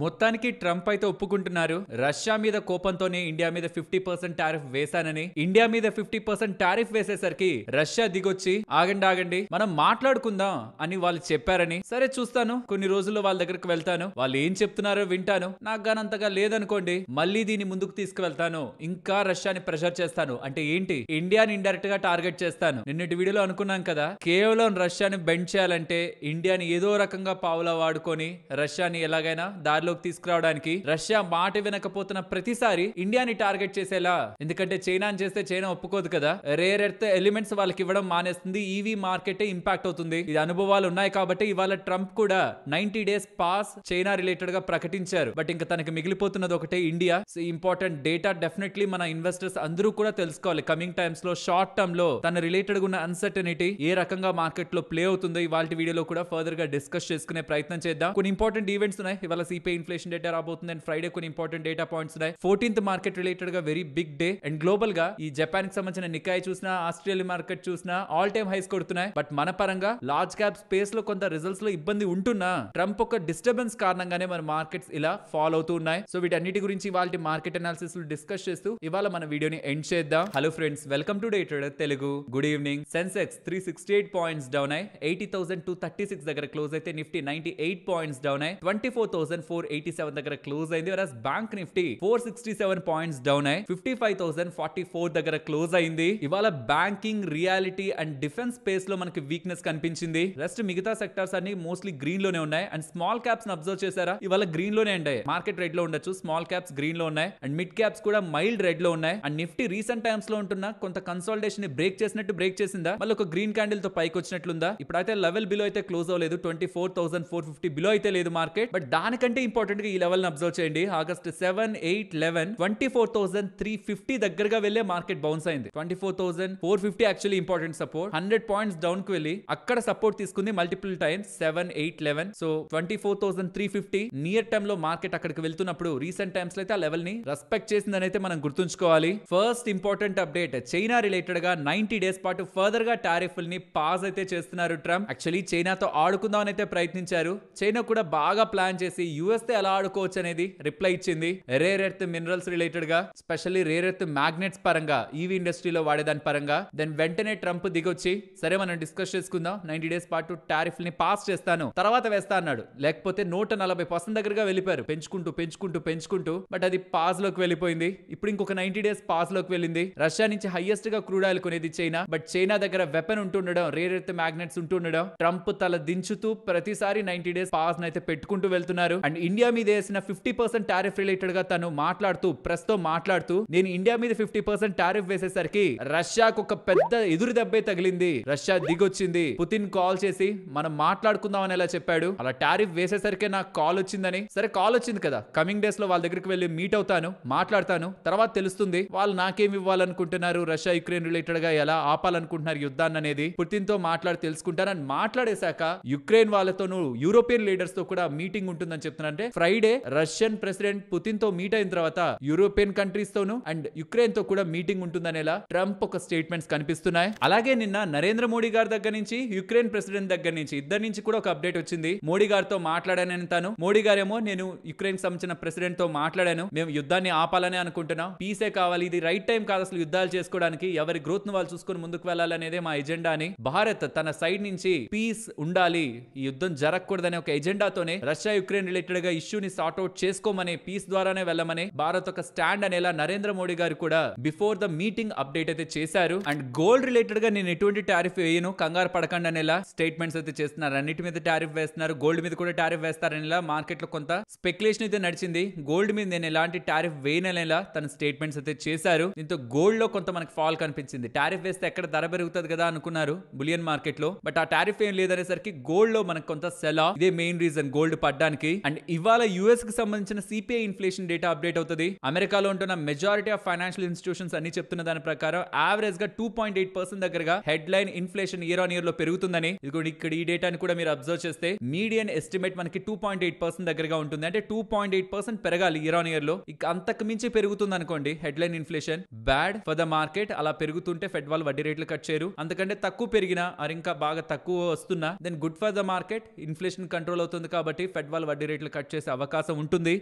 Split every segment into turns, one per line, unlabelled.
మొత్తానికి ట్రంప్ అయితే ఒప్పుకుంటున్నారు. రష్యా మీద కోపంతోనే ఇండియా మీద 50% టారిఫ్ వేశానని. ఇండియా మీద 50% టారిఫ్ వేసేసరికి రష్యా దిగొచ్చి ఆగండి మనం మాట్లాడుకుందాం అని వాళ్ళు చెప్పారని. సరే చూస్తాను, కొన్ని రోజుల్లో వాళ్ళ దగ్గరకు వెళ్తాను, వాళ్ళు ఏం చెప్తున్నారో వింటాను. నాకు గానంతగా లేదనుకోండి, మళ్ళీ దీన్ని ముందుకు తీసుకువెళ్తాను, ఇంకా రష్యాని ప్రెషర్ చేస్తాను. అంటే ఏంటి, ఇండియాని ఇండైరెక్ట్ గా టార్గెట్ చేస్తాను. నిన్నటి వీడియోలో అనుకున్నాం కదా, కేవలం రష్యాని బెండ్ చేయాలంటే ఇండియాని ఏదో రకంగా పావులా వాడుకొని రష్యాని ఎలాగైనా దారిలోకి తీసుకురావడానికి రష్యా మాట వినకపోతున్న ప్రతిసారి ఇండియాని టార్గెట్ చేసేలా. ఎందుకంటే చైనాని చేస్తే చైనా ఒప్పుకోదు కదా, రేర్ ఎర్త్ ఎలిమెంట్స్ వాళ్ళకి ఇవ్వడం మానేస్తుంది, ఈవీ మార్కెట్ ఇంపాక్ట్ అవుతుంది. ఇది అనుభవాలు ఉన్నాయి కాబట్టి ఇవాళ ట్రంప్ కూడా 90 డేస్ పాస్ చైనా రిలేటెడ్ గా ప్రకటించారు. బట్ ఇంకా తనకి మిగిలిపోతున్నది ఒకటే India. So important data definitely మన ఇన్వెస్టర్స్ అందరూ కూడా తెలుసుకోవాలి. కమింగ్ టైమ్స్ లో షార్ట్ టర్మ్ లో తన రిలేటెడ్ ఉన్న అన్సర్టనిటీ ఏ రకంగా మార్కెట్ లో ప్లే అవుతుందో ఇవాళ వీడియోలో కూడా ఫర్దర్ గా డిస్కస్ చేసుకునే ప్రయత్నం చేద్దాం. కొన్ని ఇంపార్టెంట్ ఈవెంట్స్ ఉన్నాయి. ఇవాళ సిపిఐ ఇన్ఫ్లేషన్ డేటా రాబోతుంది అండ్ ఫ్రైడే కొన్ని ఇంపార్టెంట్ డేటా పాయింట్స్ ఉన్నాయి. 14th మార్కెట్ రిలేటెడ్ గా very big day. And global గా ఈ జపాన్ కి సంబంధించిన నికాయ్ చూసినా, ఆస్ట్రేలియా మార్కెట్ చూసినా ఆల్ టైమ్ హైస్ కొడుతున్నాయి. బట్ మన పరంగా లార్జ్ క్యాప్ స్పేస్ లో కొంత రిజల్ట్స్ లో ఇబ్బంది ఉంటున్నా ట్రంప్ ఒక డిస్టర్బెన్స్ కారణంగానే మన మార్కెట్స్ ఇలా ఫాల్ అవుతూ ఉన్నాయి. సో వీటన్నిటి గురించి వాళ్ళ మార్కెట్ అనాలిసిస్ డిస్కస్ చేస్తూ ఇవాళ మన వీడియోని ఎండ్ చేద్దాం. Hello friends, welcome to day trader Telugu. Good evening. Sensex 368 points down అయ్యి 80,236 దగ్గర క్లోజ్ అయితే నిఫ్టీ 98 పాయింట్స్ డౌన్ అయ్యి 24,487 దగ్గర క్లోజ్ అయింది. వరస్ బ్యాంక్ నిఫ్టీ 467 పాయింట్స్ డౌన్ అయ్యి 55,044 దగ్గర క్లోజ్ అయింది. ఇవాళ banking, reality and defence space లో మనకి వీక్నెస్ కనిపించింది. రెస్ట్ మిగతా సెక్టార్స్ అన్ని మోస్ట్లీ గ్రీన్ లోనే ఉన్నాయి. అండ్ స్మాల్ క్యాప్స్ అబ్జర్వ్ చేశారా, ఇవాళ గ్రీన్ లోనే ఉన్నాయి. మార్కెట్ రెడ్ లో ఉండొచ్చు, స్మాల్ క్యాప్స్ గ్రీన్ లో ఉన్నాయి అండ్ మిడ్ క్యాప్స్ కూడా మైల్డ్ రెడ్ లో ఉన్నాయి. అండ్ నిఫ్టీ రీసెంట్ టైమ్స్ లో ఉంటున్న కొంత కన్సాలిడేషన్ ని బ్రేక్ చేసినట్టు బ్రేక్ చేసిందా, మళ్ళీ ఒక గ్రీన్ క్యాండిల్ తో పైకి వచ్చినట్లుందా. ఇప్పుడైతే లెవెల్ బిలో అయితే క్లోజ్ అవ్వలేదు, 24,450 బిలో అయితే లేదు మార్కెట్. బట్ దానికంటే ఇంపార్టెంట్ గా ఈ లెవెల్ ని అబ్జర్వ్ చేయండి. ఆగస్ట్ 7, 8, 11 24,350 దగ్గరగా వెళ్లే మార్కెట్ బౌన్స్ అయింది. 24,450 actually important support. 100 points down కు వెళ్ళి అక్కడ సపోర్ట్ తీసుకుంది multiple times 7, 8, 11. So 24,350 near term లో మార్కెట్ అక్కడికి వెళ్తున్నప్పుడు రీసెంట్ టైమ్స్ లో అయితే ఆ లెవెల్ ని రెస్పెక్ట్ చేసిందని అయితే మనం గుర్తుంచుకోవాలి. First important update, China related గా 90 డేస్ పాటు ఫర్దర్ గా టారిఫ్ ని పాస్ అయితే చేస్తున్నారు ట్రంప్. యాక్చువల్లీ చైనాతో ఆడుకుందామని అయితే ప్రయత్నించారు. చైనా కూడా బాగా ప్లాన్ చేసి యుఎస్ తో ఎలా ఆడుకోవచ్చు అనేది రిప్లై ఇచ్చింది. రేర్ ఎర్త్ మినరల్స్ రిలేటెడ్ గా, స్పెషల్లీ రేర్ ఎర్త్ మ్యాగ్నెట్స్ పరంగా, ఈవీ ఇండస్ట్రీలో వాడేదాని పరంగా. దెన్ వెంటనే ట్రంప్ దిగొచ్చి సరే మనం డిస్కస్ చేసుకుందాం, 90 డేస్ పాటు టారిఫ్ ని పాస్ చేస్తాను, తర్వాత వేస్తా అన్నాడు. లేకపోతే 140% దగ్గరగా వెళ్ళిపోయారు, పెంచుకుంటూ పెంచుకుంటూ పెంచుకుంటూ. బట్ అది పాస్ లోకి వెళ్ళిపోయింది. ఇప్పుడు ఇంకొక 90 డేస్ పాస్ లోకి వెళ్ళింది. రష్యా నుంచి హైయెస్ట్ గా క్రూడ్ ఆయిల్ కొనేది చైనా. బట్ చైనా దగ్గర వెపన్ ఉంటుండడం, రేర్ ఎర్త్ మ్యాగ్నెట్స్ ఉంటుండడం, ట్రంప్ తల దించుతూ ప్రతిసారి 90 డేస్ పాస్ అయితే పెట్టుకుంటూ వెళ్తున్నారు. అండ్ ఇండియా మీద వేసిన 50% టారిఫ్ రిలేటెడ్ గా తను మాట్లాడుతూ, ప్రెస్ తో మాట్లాడుతూ, నేను ఇండియా మీద 50% టారిఫ్ వేసేసరికి రష్యాకు ఒక పెద్ద ఎదురు దెబ్బే తగిలింది, రష్యా దిగొచ్చింది, పుతిన్ కాల్ చేసి మనం మాట్లాడుకుందాం అని ఎలా చెప్పాడు, అలా టారిఫ్ వేసేసరికి నాకు కాల్ వచ్చిందని. సరే కాల్ వచ్చింది కదా, కమింగ్ డేస్ లో వాళ్ళ దగ్గరికి వెళ్ళి మీట్ అవుతాను, మాట్లాడతాను, తర్వాత తెలుస్తుంది వాళ్ళు నాకేం ఇవ్వాలనుకుంటున్నారు, రష్యా యుక్రెయిన్ రిలేటెడ్ గా ఎలా ఆపాలనుకుంటున్నారు యుద్ధాన్ని అనేది పుతిన్ తో మాట్లాడి తెలుసుకుంటానని మాట్లాడేశాక యుక్రెయిన్ వాళ్ళతోనూ యూరోపియన్ లీడర్స్ తో కూడా మీటింగ్ ఉంటుందని చెప్తున్నారంటే ఫ్రైడే రష్యన్ ప్రెసిడెంట్ పుతిన్ తో మీట్ అయిన తర్వాత యూరోపియన్ కంట్రీస్ తోను అండ్ యుక్రెయిన్ తో కూడా మీటింగ్ ఉంటుందనేలా ట్రంప్ ఒక స్టేట్మెంట్స్ కనిపిస్తున్నాయి. అలాగే నిన్న నరేంద్ర మోడీ గారి దగ్గర నుంచి, యుక్రెయిన్ ప్రెసిడెంట్ దగ్గర నుంచి, ఇద్దరి నుంచి కూడా ఒక అప్డేట్ వచ్చింది. మోడీ గారితో మాట్లాడానని తాను. మోడీ గారేమో నేను యుక్రెయిన్ సంబంధించిన ప్రెసిడెంట్ తో మాట్లాడాను, మేము యుద్ధాన్ని ఆపాలని అనుకుంటున్నాం, పీసే కావాలి, ఇది రైట్ టైం కాదు అసలు యుద్ధాలు చేసుకోవడానికి, ఎవరి గ్రోత్ ను వాళ్ళు చూసుకొని ముందుకు వెళ్ళాలనేదే మా ఎజెండా అని. భారత్ తన సైడ్ నుంచి పీస్ ఉండాలి, ఈ యుద్ధం జరగకూడదనే ఒక ఎజెండాతోనే రష్యా యుక్రెయిన్ రిలేటెడ్ గా ఇష్యూని సార్ట్ అవుట్ చేసుకోమని, పీస్ ద్వారానే వెళ్ళమని భారత్ ఒక స్టాండ్ అనేలా నరేంద్ర మోడీ గారు కూడా బిఫోర్ ద మీటింగ్ అప్డేట్ అయితే చేశారు. అండ్ గోల్డ్ రిలేటెడ్ గా నేను ఎటువంటి టారిఫ్ వేయను, కంగారు పడకండి అనేలా స్టేట్మెంట్స్ అయితే చేస్తున్నారు. అన్నిటి మీద టారిఫ్ వేస్తున్నారు, గోల్డ్ మీద కూడా టారిఫ్ వేస్తారనేలా మార్కెట్ లో కొంత స్పెక్యులేషన్ అయితే నడిచింది. గోల్డ్ మీద నేను ఎలాంటి టారిఫ్ వేయననేలా తన స్టేట్మెంట్స్ అయితే చేశారు. దీంతో గోల్డ్ లో కొంత మనకి ఫాల్ కనిపించింది. టారిఫ్ వేస్తే ఎక్కడ ధర పెరుగుతుంది కదా అనుకున్నారు బులియన్ మార్కెట్ లో, బట్ ఆ టారిఫ్ ఏం లేదనేసరికి గోల్డ్ లో మనకు కొంత సెల్ ఆఫ్, ఇదే మెయిన్ రీజన్ గోల్డ్ పడ్డానికి. అండ్ ఇవాళ యుఎస్ కి సంబంధించిన సిపిఐ ఇన్ఫ్లేషన్ డేటా అప్డేట్ అవుతుంది. అమెరికాలో ఉంటున్న మెజారిటీ ఆఫ్ ఫైనాన్షియల్ ఇన్స్టిట్యూషన్స్ అన్ని చెప్తున్న దాని ప్రకారం యావరేజ్ గా 2.8% దగ్గరగా head line inflation year on year లో పెరుగుతుందని. ఇక్కడ ఈ డేటాని కూడా మీరు అబ్జర్వ్ చేస్తే మీడియన్ ఎస్టిమేట్ మనకి 2.8% దగ్గరగా ఉంటుంది. అంటే 2.8% పెరగాలి ఇయర్ ఆన్ ఇయర్ లో. ఇక అంతకు మించి పెరుగుతుంది అనుకోండి head line inflation, bad for the market. అలా పెరుగుతుంటే ఫెడ్ వాళ్ళు వడ్డీ రేట్లు కట్ చేయరు. అంతకంటే తక్కువ పెరిగినా ఇంకా బాగా తక్కువ వస్తున్నా then good for the market, inflation control అవుతుంది కాబట్టి ఫెడ్ వాళ్ళు వడ్డీ రేట్లు కట్ చేసే అవకాశం ఉంటుంది.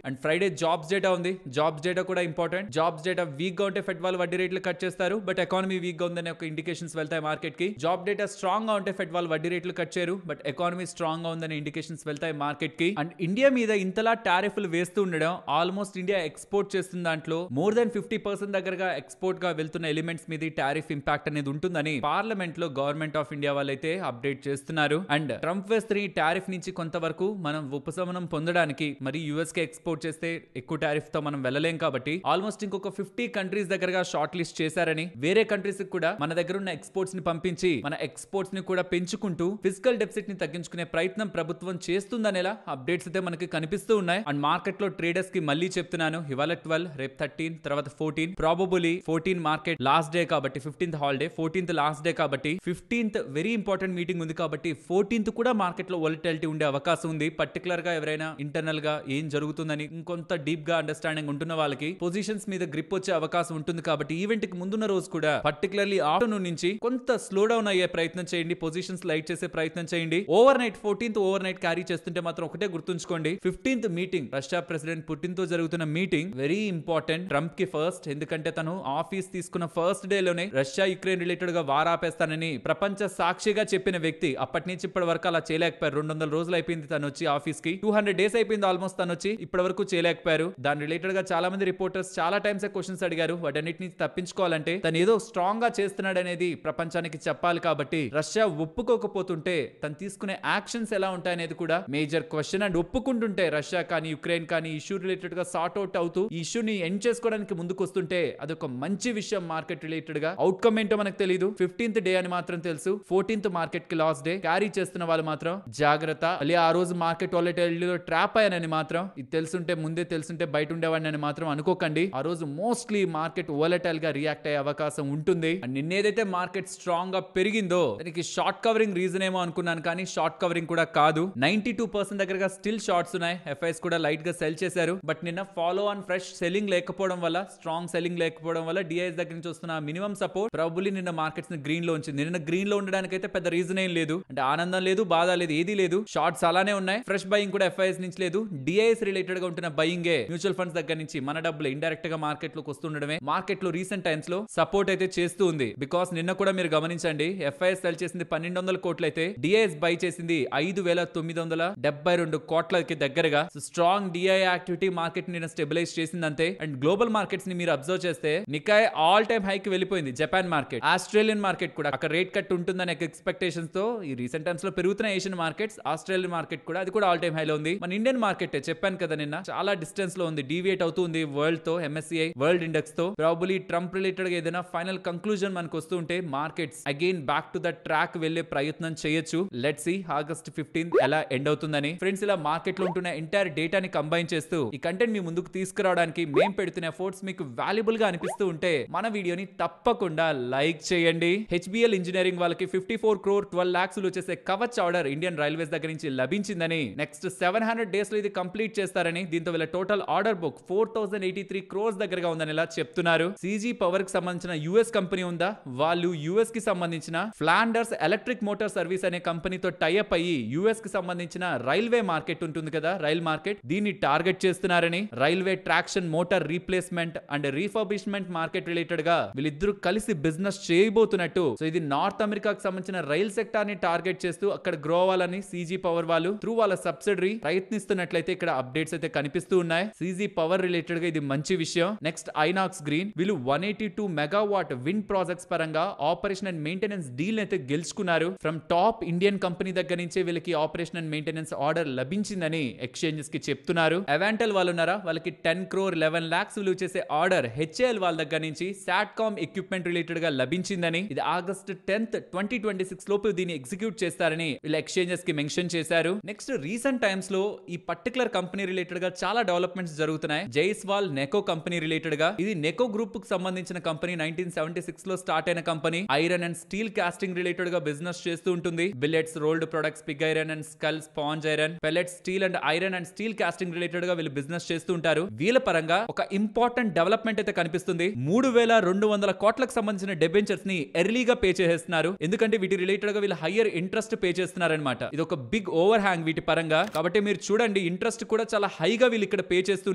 అండ్ ఫ్రైడే జాబ్స్ డేటా ఉంది. జాబ్స్ డేటా కూడా ఇంపార్టెంట్. జాబ్స్ డేటా వీక్ గా ఉంటే ఫెడ్ వాళ్ళు వడ్డీ రేట్లు కట్ చేస్తారు. బట్ ఎకానమీ వీక్ గా ఉందనే ఒక ఇండికేషన్స్ వెళ్తాయి మార్కెట్ కి. జాబ్ డేటా స్ట్రాంగ్ గా ఉంటే ఫెడ్ వాళ్ళు వడ్డీ రేట్లు కట్ చేయరు. బట్ ఎకానమీ స్ట్రాంగ్ గా ఉందనే ఇండికేషన్స్ వెళ్తాయి మార్కెట్ కి. అండ్ ఇండియా మీద ఇంతలా టారిఫ్లు వేస్తూ ఉండడం, ఆల్మోస్ట్ ఇండియా ఎక్స్పోర్ట్ చేస్తున్న దాంట్లో మోర్ దెన్ 50% దగ్గరగా ఎక్స్పోర్ట్ గా వెళ్తున్న ఎలిమెంట్స్ మీద టారిఫ్ ఇంపాక్ట్ అనేది ఉంటుందని పార్లమెంట్ లో గవర్నమెంట్ ఆఫ్ ఇండియా వాళ్ళైతే అప్డేట్ చేస్తున్నారు. అండ్ ట్రంప్ వేస్తున్న ఈ టారిఫ్ నుంచి కొంతవరకు మనం ఉపశమనం పొందడానికి, మరి యుఎస్ కి ఎక్స్పోర్ట్ చేస్తే ఎక్కువ టారిఫ్ తో మనం వెళ్ళలేం కాబట్టి ఆల్మోస్ట్ ఇంకొక 50 కంట్రీస్ దగ్గరగా షార్ట్ లిస్ట్ చేశారని, వేరే కంట్రీస్ కి కూడా మన దగ్గర ఉన్న ఎక్స్పోర్ట్స్ ని పంపించి మన ఎక్స్పోర్ట్స్ ని కూడా పెంచుకుంటూ ఫిజికల్ డెఫిసిట్ ని తగ్గించుకునే ప్రయత్నం ప్రభుత్వం చేస్తుందనేలా అప్డేట్స్ అయితే మనకి కనిపిస్తూ ఉన్నాయి. అండ్ మార్కెట్ లో ట్రేడర్స్ కి మళ్ళీ చెప్తున్నాను, ఇవాళ 12, రేపు 13, తర్వాత 14, ప్రాబబులీ 14 మార్కెట్ లాస్ట్ డే కాబట్టి 15th holiday, 14th last day కాబట్టి 15th వెరీ ఇంపార్టెంట్ మీటింగ్ ఉంది కాబట్టి 14th కూడా మార్కెట్ లో వోలటిలిటీ ఉండే అవకాశం ఉంది. పర్టికులర్ గా ఎవరైనా ఇంటర్నల్ గా ఏం జరుగుతుందని ఇంకొంత డీప్ గా అండర్స్టాండింగ్ ఉంటున్న వాళ్ళకి పొజిషన్స్ మీద గ్రిప్ వచ్చే అవకాశం ఉంటుంది. కాబట్టి ఈవెంట్ కి ముందున్న రోజు కూడా పర్టికులర్లీ ఆఫ్టర్నూన్ నుంచి కొంత స్లో డౌన్ అయ్యే ప్రయత్నం చేయండి, పొజిషన్స్ లైట్ చేసే ప్రయత్నం చేయండి. Over night 14th over night carry చేస్తుంటే మాత్రం ఒకటే గుర్తుంచుకోండి, 15th meeting Russia president Putin తో జరుగుతున్న మీటింగ్ వెరీ ఇంపార్టెంట్ ట్రంప్ కి ఫస్ట్. ఎందుకంటే తను ఆఫీస్ తీసుకున్న ఫస్ట్ డే లోనే రష్యా యుక్రెయిన్ రిలేటెడ్ గా వార్ ఆపేస్తానని ప్రపంచ సాక్షిగా చెప్పిన వ్యక్తి. అప్పటి నుంచి ఇప్పటి వరకు అలా చేయలేకపోయారు. 200 రోజులు అయిపోయింది తను వచ్చి ఆఫీస్ కి, 200 డేస్ అయిపోయింది ఆల్మోస్ట్ తను వచ్చి, ఇప్పటి వరకు చేయలేకపోయారు. దాని రిలేటెడ్ గా చాలా మంది రిపోర్టర్స్ చాలా టైమ్స్ క్వశ్చన్స్ అడిగారు. వాటన్నిటిని తప్పించుకోవాలంటే తను ఏదో స్ట్రాంగ్ గా చేస్తున్నాడు అనేది ప్రపంచానికి చెప్పాలి. కాబట్టి రష్యా ఒప్పుకోకపోతుంటే తను తీసుకునే యాక్షన్స్ ఎలా ఉంటాయనేది కూడా మేజర్ క్వశ్చన్. అండ్ ఒప్పుకుంటుంటే రష్యా కానీ యుక్రెయిన్ కానీ ఇష్యూ రిలేటెడ్ గా సార్ట్ అవుట్ అవుతూ ఈ ఇష్యూని ఎండ్ చేసుకోవడానికి ముందుకు వస్తుంటే అదొక మంచి విషయం. మార్కెట్ రిలేటెడ్ గా అవుట్కమ్ ఏంటో మనకు తెలియదు. 15th డే అని మాత్రం తెలుసు. 14th మార్కెట్ కి లాస్ట్ డే. క్యారీ చేస్తున్న వాళ్ళు మాత్రం జాగ్రత్త. మళ్ళీ ఆ రోజు మార్కెట్ వాలటిలిటీ ట్రాప్ అయ్యానని మాత్రం, ఇది తెలుసుంటే ముందే తెలుసుంటే బయట ఉండేవాడిని అని మాత్రం అనుకోకండి. ఆ రోజు మోస్ట్లీ మార్కెట్ వోలటైల్ గా రియాక్ట్ అయ్యే అవకాశం ఉంటుంది. అండ్ నిన్నేదైతే మార్కెట్ స్ట్రాంగ్ గా పెరిగిందో దానికి షార్ట్ కవరింగ్ రీజన్ ఏమో అనుకున్నాను, కానీ షార్ట్ కవరింగ్ కూడా కాదు. 92% దగ్గరగా స్టిల్ షార్ట్స్ ఉన్నాయి. ఎఫ్ఐఎస్ కూడా లైట్ గా సెల్ చేశారు. బట్ నిన్న ఫాలో ఆన్ ఫ్రెష్ సెల్లింగ్ లేకపోవడం వల్ల, స్ట్రాంగ్ సెల్లింగ్ లేకపోవడం వల్ల డిఐఎస్ దగ్గర నుంచి వస్తున్న మినిమం సపోర్ట్ ప్రాబబ్లీ నిన్న మార్కెట్స్ ని గ్రీన్ లో ఉంచింది. నిన్న గ్రీన్ లో ఉండడానికి అయితే పెద్ద రీజన్ ఏం లేదు. అంటే ఆనందం లేదు, బాధ లేదు, ఏది లేదు. షార్ట్స్ అలానే ఉన్నాయి. ఫ్రెష్ బయింగ్ కూడా ఎఫ్ఐఎస్ నుంచి లేదు. డిఐఎస్ రిలేటెడ్ గా ఉంటున్న బయింగే మ్యూచువల్ ఫండ్స్ దగ్గర నుంచి మన డబ్బులు ఇండైరెక్ట్ గా మార్కెట్ లోకి వస్తుండడమే మార్కెట్ లో రీసెంట్ టైమ్స్ లో సపోర్ట్ అయితే చేస్తూ ఉంది. బికాస్ నిన్న కూడా మీరు గమనించండి, ఎఫ్ఐఎస్ సెల్ చేసింది 1200 కోట్లు అయితే డిఐఎస్ బై చేసింది 5972 కోట్లకి దగ్గరగా. స్ట్రాంగ్ డిఐ యాక్టివిటీ మార్కెట్ నిన్న స్టెబిలైజ్ చేసింది అంతే. అండ్ గ్లోబల్ మార్కెట్స్ ని మీరు అబ్జర్వ్ చేస్తే నికాయ్ ఆల్ టైమ్ హైకి వెళ్ళిపోయింది. జపాన్ మార్కెట్, ఆస్ట్రేలియన్ మార్కెట్ కూడా అక్కడ రేట్ కట్ ఉంటుందనే ఎక్స్పెక్టేషన్స్ తో ఈ రీసెంట్ టైమ్స్ లో పెరుగుతున్న ఏషియన్ మార్కెట్స్, ఆస్ట్రేలియన్ మార్కెట్ కూడా అది కూడా ఆల్ టైమ్ హైలో ఉంది. మన ఇండియన్ మార్కెట్ చెప్పాను కదా నిన్న చాలా డిస్టెన్స్ లో ఉంది, డీవియేట్ అవుతుంది వరల్డ్ తో, ఎంఎస్సిఐ వరల్డ్ ఇండెక్స్ తో. ప్రాబబ్లీ ట్రంప్ రిలేటెడ్ గా ఏదైనా ఫైనల్ కంక్లూజన్ మనకు వస్తూ ఉంటే markets again back to the track వెళ్లే ప్రయత్నం చేయొచ్చు. లెట్స్ సీ ఆగస్ట్ 15 ఎలా ఎండ్ అవుతుందని. ఫ్రెండ్స్, ఇలా మార్కెట్ లో ఉంటున్న ఎంటైర్ డేటాని కంబైన్ చేస్తూ ఈ కంటెంట్ మీ ముందుకు తీసుకురావడానికి మేము పెడుతున్న ఎఫర్ట్స్ మీకు వాల్యుబుల్ గా అనిపిస్తూ ఉంటే మన వీడియోని తప్పకుండా లైక్ చేయండి. హెచ్బిఎల్ ఇంజనీరింగ్ వాళ్ళకి 54 crore 12 lakhs వచ్చేసే కవచ్ ఆర్డర్ ఇండియన్ రైల్వేస్ దగ్గర నుంచి లభించిందని, నెక్స్ట్ 700 డేస్ లో ఇది కంప్లీట్ చేస్తారని, దీంతో వీళ్ళ టోటల్ ఆర్డర్ బుక్ 4083 crores దగ్గరగా ఉందని ఇలా చెప్తున్నారు. సిజీ పవర్ కి సంబంధించిన యుఎస్ కంపెనీ ఉందా, వాళ్ళు యుఎస్ కి సంబంధించిన ఫ్లాండర్స్ ఎలక్ట్రిక్ మోటార్ సర్వీస్ అనే కంపెనీతో టైఅప్ అయ్యి యుఎస్ కి సంబంధించిన రైల్వే మార్కెట్ ఉంటుంది కదా, రైల్ మార్కెట్, దీన్ని టార్గెట్ చేస్తున్నారని, railway traction motor replacement and refurbishment market related గా వీళ్ళిద్దరూ కలిసి బిజినెస్ చేయబోతున్నట్టు. సో ఇది నార్త్ అమెరికాకి సంబంధించిన రైల్ సెక్టార్ ని టార్గెట్ చేస్తూ అక్కడ గ్రో అవ్వాలని సిజీ పవర్ వాళ్ళు త్రూ వాళ్ళ సబ్సిడరీ ప్రయత్నిస్తున్నట్లయితే ఇక్కడ అప్డేట్స్ అయితే కనిపిస్తూ ఉన్నాయి. సిజీ పవర్ రిలేటెడ్ గా ఇది మంచి విషయం. నెక్స్ట్ ఐనాక్స్ గ్రీన్, వీళ్ళు 182 మెగావాట్ విండ్ ప్రాజెక్ట్స్ పరంగా ఆపరేషన్ అండ్ మెయింటెనెన్స్ డీల్ అయితే గెలుచుకున్నారు. ఫ్రమ్ టాప్ ఇండియన్ కంపెనీ దగ్గర నుంచే వీళ్ళకి ఆపరేషన్ అండ్ మెయింటెనెన్స్ ఆర్డర్ లభించిందని ఎక్స్చేంజెస్ కి చెప్తున్నారు. అవాంటల్ వాళ్ళు ఉన్నారా, వాళ్ళకి 10 crore 11 lakhs విలువ చేసే ఆర్డర్ హెచ్ఏఎల్ వాళ్ళ దగ్గర నుంచి సాట్కామ్ ఎక్విప్మెంట్ రిలేటెడ్ గా లభించిందని, ఇది ఆగస్ట్ 10th 2026 లోపు దీన్ని ఎగ్జిక్యూట్ చేస్తారని వీళ్ళ ఎక్స్చేంజెస్ కి మెన్షన్ చేశారు. నెక్స్ట్ రీసెంట్ టైమ్స్ లో ఈ పర్టికులర్ కంపెనీ రిలేటెడ్ గా చాలా డెవలప్మెంట్స్ జరుగుతున్నాయి. జైస్వాల్ నెకో కంపెనీ రిలేటెడ్ గా, ఇది నెకో గ్రూప్ కు సంబంధించిన కంపెనీ, 1976 లో స్టార్ట్ అయిన company. Iron and steel casting related గా బిజినెస్ చేస్తూ ఉంటుంది. Billets, rolled products, pig iron and skull, sponge iron, pellets, steel and iron and steel casting related గా వీళ్ళు బిజినెస్ చేస్తూ ఉంటారు. వీళ్ళ పరంగా ఒక ఇంపార్టెంట్ డెవలప్మెంట్ అయితే కనిపిస్తుంది. 3200 కోట్లకు సంబంధించిన డెబెంచర్స్ ని ఎర్లీగా పే చేస్తున్నారు. ఎందుకంటే వీటి రిలేటెడ్ గా వీళ్ళు హయ్యర్ ఇంట్రెస్ట్ పే చేస్తున్నారనమాట. ఇది ఒక బిగ్ ఓవర్ హ్యాంగ్ వీటి పరంగా. కాబట్టి మీరు చూడండి అండి ఇంట్రెస్ట్ కూడా చాలా హైగా వీళ్ళు ఇక్కడ పే చేస్తూ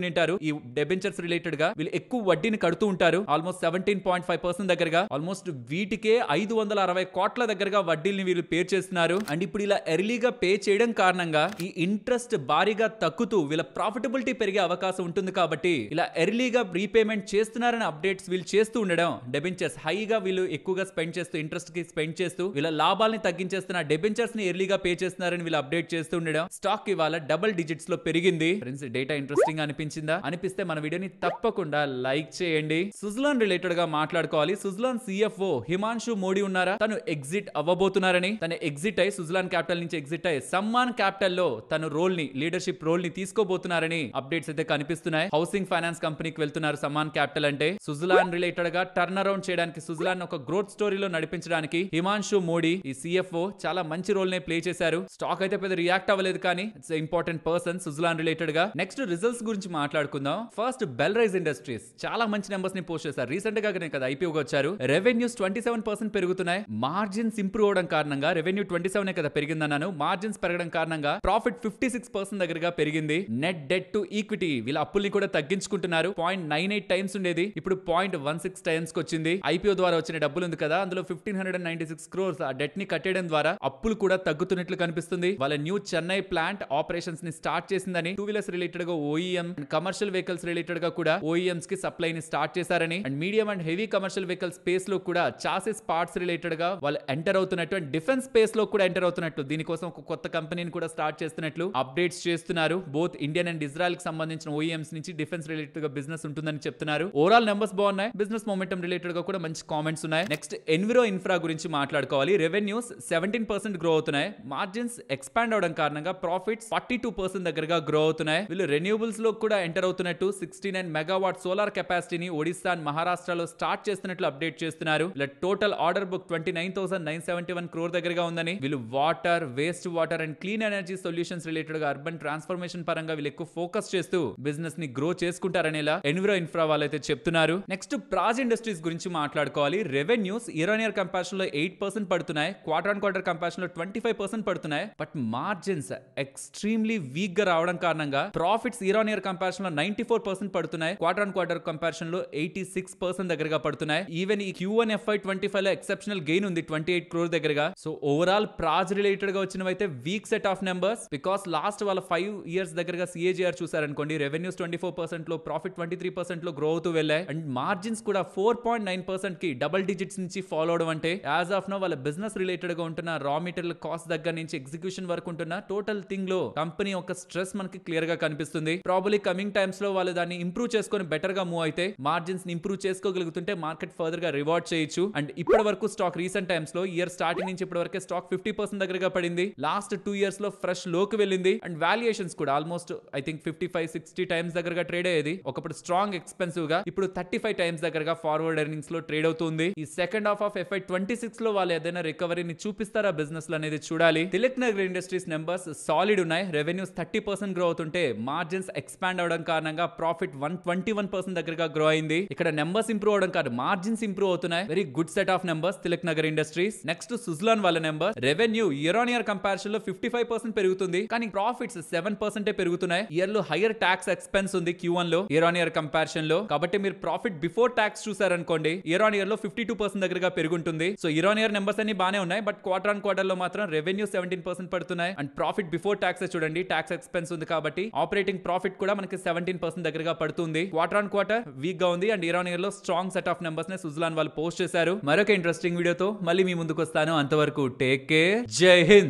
ఉంటారు. ఈ డెబెంచర్స్ రిలేటెడ్ గా వీళ్ళు ఎక్కువ వడ్డీని కడుతూ ఉంటారు. ఆల్మోస్ట్ 17.5% దగ్గరగా ఆల్మోస్ట్ వీటికే 560 కోట్ల దగ్గరగా వడ్డీల్ని వీళ్ళు పే చేస్తున్నారు. అండ్ ఇప్పుడు ఇలా ఎర్లీగా పే చేయడం కారణంగా ఈ ఇంట్రెస్ట్ భారీగా తగ్గుతూ వీళ్ళ ప్రాఫిటబిలిటీ పెరిగే అవకాశం ఉంటుంది. కాబట్టి ఇలా ఎర్లీగా రీపేమెంట్ చేస్తున్నారని అప్డేట్స్ వీళ్ళు చేస్తూ ఉండడం, డెబెంచర్స్ హైగా వీళ్ళు ఎక్కువగా స్పెండ్ చేస్తూ ఇంట్రెస్ట్ కి స్పెండ్ చేస్తూ వీళ్ళ లాభాలని తగ్గించేస్తున్న డెబెంచర్స్ ని ఎర్లీగా పే చేస్తున్నారని వీళ్ళు అప్డేట్ చేస్తూ ఉండడం స్టాక్ ఇవాళ డబుల్ డిజిట్స్ లో పెరిగింది. ఫ్రెండ్స్ డేటా ఇంట్రెస్టింగ్ అనిపించిందా? అనిపిస్తే మన వీడియోని తప్పకుండా లైక్ చేయండి. సుజలాన్ రిలేటెడ్ గా మాట్లాడుకోవాలి. సుజలాన్ సిఎఫ్ఓ హిమాన్షు మోడీ ఉన్నారా? తను ఎగ్జిట్ అవ్వబోతున్నారని, తను ఎగ్జిట్ అయి సుజలాన్ క్యాపిటల్ నుంచి ఎగ్జిట్ అయి సమ్మాన్ క్యాపిటల్ లో తను రోల్ ని లీడర్షిప్ రోల్ ని తీసుకోబోతున్నారని అప్డేట్స్ అయితే కనిపిస్తున్నాయి. హౌసింగ్ ఫైనాన్స్ కంపెనీకి వెళ్తున్నారు సమ్మాన్ క్యాపిటల్ అంటే. సుజలాన్ రిలేటెడ్ గా టర్న్ అరౌండ్ చేయడానికి, సుజలాన్ ఒక గ్రోత్ స్టోరీలో నడిపించడానికి హిమాన్షు మోడీ ఈ సిఎఫ్ఓ చాలా మంచి రోల్ నే ప్లే చేశారు. స్టాక్ అయితే పెద్ద రియాక్ట్ అవ్వలేదు, కానీ it's important person Suzlon related గా. నెక్స్ట్ రిజల్ట్స్ గురించి మాట్లాడుకుందాం. ఫస్ట్ బెల్ రైజ్ ఇండస్ట్రీస్ చాలా మంచి నెంబర్స్ ని పోస్ట్ చేశారు. రీసెంట్ గా కదా ఐపీఓ వచ్చారు. రెవెన్యూస్ 27% పెరుగుతున్నాయి. మార్జిన్స్ ఇంప్రూవ్ అవడం కారణంగా రెవెన్యూ 27 కదా పెరిగిందన్నాను. మార్జిన్స్ పెరగడం కారణంగా ప్రాఫిట్ 56% దగ్గరగా పెరిగింది. నెట్ డెట్ టు ఈక్విటీ వీళ్ళ అప్పుల్ని కూడా తగ్గించుకుంటున్నారు. 0.98 టైమ్స్ ఉండేది, ఇప్పుడు 0.16 టైమ్స్ కి వచ్చింది. ఐపీఓ ద్వారా వచ్చిన డబ్బులు ఉంది కదా, అందులో 1596 crores ఆ డెట్ ని కట్టేయడం ద్వారా అప్పులు కూడా తగ్గుతున్నట్లు కనిపిస్తుంది. వాళ్ళ న్యూ చెన్నై ప్లాంట్ ఆపరేషన్స్ ని స్టార్ట్ చేసిందని, టూ వీలర్స్ రిలేటెడ్ గా OEM and commercial vehicles related గా కూడా ఓఈఎంస్ కి సప్లై ని స్టార్ట్ చేశారని, and medium and heavy commercial vehicle space లో కూడా చాసిస్ పార్ట్స్ రిలేటెడ్ గా వాళ్ళు ఎంటర్ అవుతున్నట్టు, అండ్ డిఫెన్స్ స్పేస్ లో కూడా ఎంటర్ అవుతున్నట్లు, దీనికోసం ఒక కొత్త కంపెనీని కూడా స్టార్ట్ చేస్తున్నట్లు అప్డేట్స్ చేస్తున్నారు. బోత్ ఇండియన్ అండ్ ఇజ్రాయెల్ కి సంబంధించిన ఓఈఎంస్ నుంచి డిఫెన్స్ రిలేటెడ్ గా బిజినెస్ ఉంటుందని చెప్తున్నారు. ఓవరాల్ నెంబర్స్ బాగున్నాయి. బిజినెస్ మొమెంటం రిలేటెడ్ గా కూడా మంచి కామెంట్స్ ఉన్నాయి. నెక్స్ట్ ఎన్విరో ఇన్ఫ్రా గురించి మాట్లాడుకోవాలి. రెవెన్యూస్ 17% గ్రో అవుతున్నాయి. మార్జిన్స్ ఎక్స్పాండ్ అవడం కారణంగా ప్రాఫిట్స్ 42% దగ్గరగా గ్రో అవుతున్నాయి. వీళ్ళు రెన్యూబుల్స్ లో కూడా ఎంటర్ అవుతున్నట్టు 69 మెగావాట్ సోలార్ కెపాసిటీని ఒడిశా అండ్ మహారాష్ట్రలో స్టార్ట్ చేస్తున్నట్లు అప్డేట్ చేస్తున్నారు. వీళ్ళ టోటల్ ఆర్డర్ బుక్ 29,971 crore దగ్గరగా ఉందని, వీళ్ళు water, waste water and clean energy solutions related గా అర్బన్ ట్రాన్స్ఫర్మేషన్ పరంగా వీళ్ళు ఎక్కువ ఫోకస్ చేస్తూ బిజినెస్ ని గ్రో చేసుకుంటారనేలా ఎన్విరో ఇన్ఫ్రా వాళ్ళైతే చెప్తున్నారు. నెక్స్ట్ ప్రాజ్ ఇండస్ట్రీస్ గురించి మాట్లాడుకోవాలి. Revenues year on year comparison లో 8% పడుతున్నాయి. క్వార్టర్ ఆన్ క్వార్టర్ కంపారిజన్ లో 25% పడుతున్నాయి. బట్ మార్జిన్స్ ఎక్స్ట్రీమ్లీ వీక్ గా రావడం కారణంగా profits year on year comparison లో 94% పడుతున్నాయి. క్వార్టర్ ఆన్ క్వార్టర్ కంపారిజన్ లో 86% దగ్గరగా పడుతున్నాయి. ఈవెన్ ఈ Q1 FY25 లో ఎక్సెప్షనల్ గెయిన్ ఉంది 28 crore దగ్గరగా. సో ఓవరాల్ ప్రాజ్ రిలేటెడ్ గా వచ్చినవైతే weak set of numbers. Because last వాళ్ళ 5 years దగ్గరగా CAGR చూసారనుకోండి, రెవెన్యూస్ 24% లో, ప్రాఫిట్ 23% లో గ్రో అవుతూ వెళ్ళాయి. అండ్ మార్జిన్స్ కూడా 4.9% కి డబుల్ డిజిట్స్ నుంచి ఫాలో అవడం అంటే యాజ్ ఆఫ్ నో వాళ్ళ బిజినెస్ రిలేటెడ్ గా ఉంటున్న రా మెటీరియల్ కాస్ట్ దగ్గర నుంచి ఎగ్జిక్యూషన్ వరకు ఉంటున్న టోటల్ థింగ్ లో కంపెనీ ఒక స్ట్రెస్ మనకి క్లియర్ గా కనిపిస్తుంది. ప్రాబబ్లీ కమింగ్ టైమ్స్ లో వాళ్ళు దాన్ని ఇంప్రూవ్ చేసుకొని బెటర్ గా మూవ్ అయితే, మార్జిన్స్ ని ఇంప్రూవ్ చేసుకోగలుగుతుంటే మార్కెట్ ఫర్దర్ గా రివార్డ్ చేయొచ్చు. అండ్ ఇప్పటి వరకు స్టాక్ రీసెంట్ టైమ్స్ లో ఇయర్ స్టార్టింగ్ నుంచి ఇప్పటి వరకే స్టాక్ 50% దగ్గరగా పడింది. లాస్ట్ 2 years లో ఫ్రెష్ లోకి వెళ్ళింది. అండ్ వాల్యుయేషన్స్ కూడా ఆల్మోస్ట్ ఐ థింక్ 55-60 టైమ్స్ దగ్గరగా ట్రేడ్ అయ్యేది. ఒకప్పుడు స్ట్రాంగ్ ఎక్స్పెన్సివ్ గా, ఇప్పుడు 35 టైమ్స్ దగ్గరగా ఫార్వర్డ్ ఎర్నింగ్స్ లో ట్రేడ్ అవుతుంది. ఈ సెకండ్ హాఫ్ ఆఫ్ FY26 లో వాళ్ళు ఏదైనా రికవరీని చూపిస్తారా బిజినెస్ లో అనేది చూడాలి. Tilak Nagar industries numbers solid ఉన్నాయి. రెవెన్యూస్ 30% గ్రో అవుతుంటే మార్జిన్స్ ఎక్స్పాండ్ అవడం కారణంగా ప్రాఫిట్ 121% దగ్గరగా గ్రో అయింది. ఇక్కడ నెంబర్స్ ఇంప్రూవ్ అవడం కాదు, మార్జిన్స్ ఇంప్రూవ్ అవుతున్నాయి. Very good set of numbers Tilak Nagar industries. Next Suzlon వాళ్ళ number. Revenue year on year comparison లో 55% పెరుగుతుంది, కానీ ప్రాఫిట్స్ 7% పెరుగుతున్నాయి. ఇయర్ లో హైయర్ ట్యాక్స్ ఎక్స్పెన్స్ ఉంది Q1 లో ఇయర్ ఆన్ ఇయర్ కంపారిజన్ లో. కాబట్టి మీరు ప్రాఫిట్ బిఫోర్ ట్యాక్స్ చూసారనుకోండి, ఇయర్ ఆన్ ఇయర్ లో 52% దగ్గరగా పెరుగుంటుంది. So year on year numbers అన్ని బానే ఉన్నాయి. బట్ క్వార్టర్ ఆన్ క్వార్టర్ లో మాత్రం రెవెన్యూ 17% పడుతున్నాయి. అండ్ ప్రాఫిట్ బిఫోర్ ట్యాక్స్ చూడండి, ట్యాక్స్ ఎక్స్పెన్స్ ఉంది కాబట్టి ఆపరేటింగ్ ప్రాఫిట్ కూడా మనకి 17% దగ్గరగా పడుతుంది. క్వార్టర్ ఆన్ క్వార్టర్ వీక్ గా ఉంది. అండ్ ఇయర్ ఆన్ ఇయర్ లో స్ట్రాంగ్ సెట్ ఆఫ్ నెంబర్స్ ని సుజలాన్ వాళ్ళు పోస్ట్ చేశారు. మరొక ఇంట్రెస్టింగ్ వీడియోతో మళ్ళీ మీ ముందుకు వస్తాను. అంతవరకు టేక్ కేర్. జై హింద్.